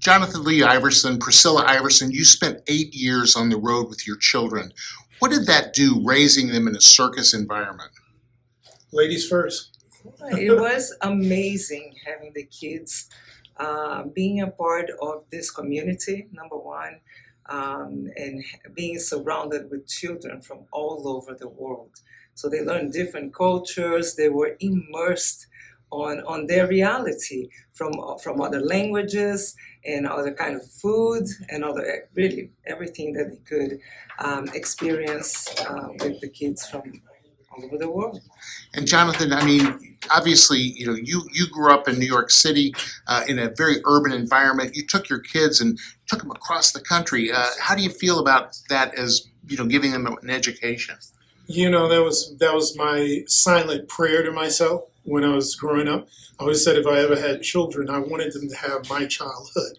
Johnathan Lee Iverson, Priscilla Iverson, you spent 8 years on the road with your children. What did that do, raising them in a circus environment? Ladies first. It was amazing having the kids, being a part of this community, number one, and being surrounded with children from all over the world. So they learned different cultures, they were immersed on their reality from other languages and other kind of food and other really everything that they could experience with the kids from all over the world. And Johnathan, I mean, obviously, you grew up in New York City in a very urban environment. You took your kids and took them across the country. How do you feel about that as, giving them an education? That was my silent prayer to myself when I was growing up. I always said if I ever had children, I wanted them to have my childhood,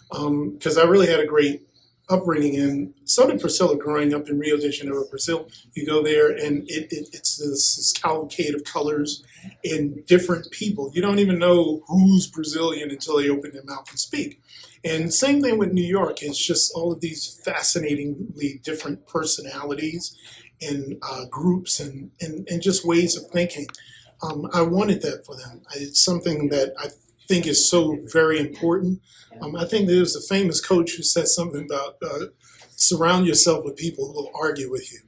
because I really had a great upbringing, and so did Priscilla growing up in Rio de Janeiro, Brazil. You go there, and it's this cavalcade of colors and different people. You don't even know who's Brazilian until they open their mouth and speak. And same thing with New York. It's just all of these fascinatingly different personalities and groups and just ways of thinking. I wanted that for them. It's something that I think is so very important. I think there was a famous coach who said something about surround yourself with people who will argue with you.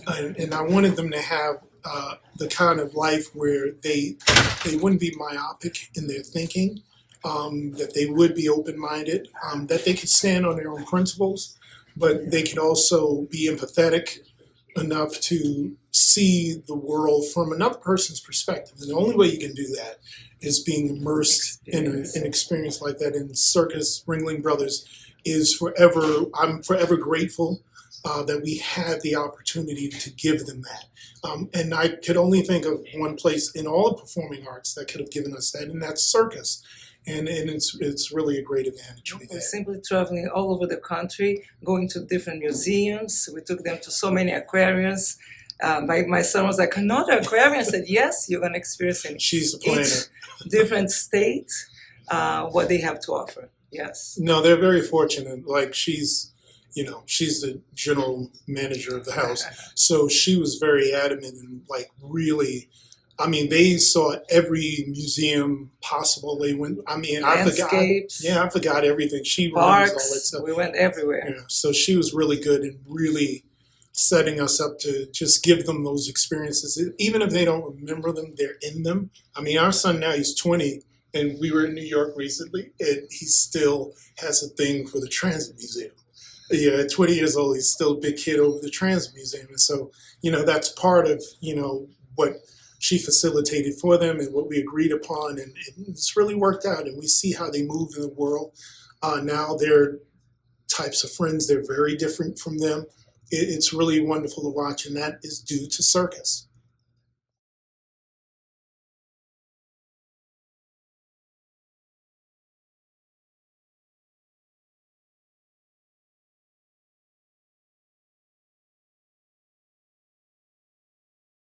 And I wanted them to have the kind of life where they wouldn't be myopic in their thinking, that they would be open-minded, that they could stand on their own principles, but they could also be empathetic enough to see the world from another person's perspective. And the only way you can do that is being immersed in an experience like that. And Circus, Ringling Brothers, I'm forever grateful that we had the opportunity to give them that. And I could only think of one place in all of performing arts that could have given us that, and that's Circus. And it's really a great advantage with We're that. simply traveling all over the country, going to different museums. We took them to so many aquariums. My son was like, another aquarium? I said, yes, you're going to experience in She's the planner. each different state what they have to offer. Yes. No, they're very fortunate. Like she's the general manager of the house. So she was very adamant and really, they saw every museum possible. They went, I forgot everything. She remembers all that Parks, stuff. we went everywhere. Yeah, so she was really good and really setting us up to just give them those experiences. Even if they don't remember them, they're in them. Our son now, he's 20, and we were in New York recently, and he still has a thing for the Transit Museum. Yeah, at 20 years old, he's still a big kid over the Transit Museum. And so, that's part of, what she facilitated for them and what we agreed upon. And it's really worked out. And we see how they move in the world. Now their types of friends, they're very different from them. It's really wonderful to watch. And that is due to Circus.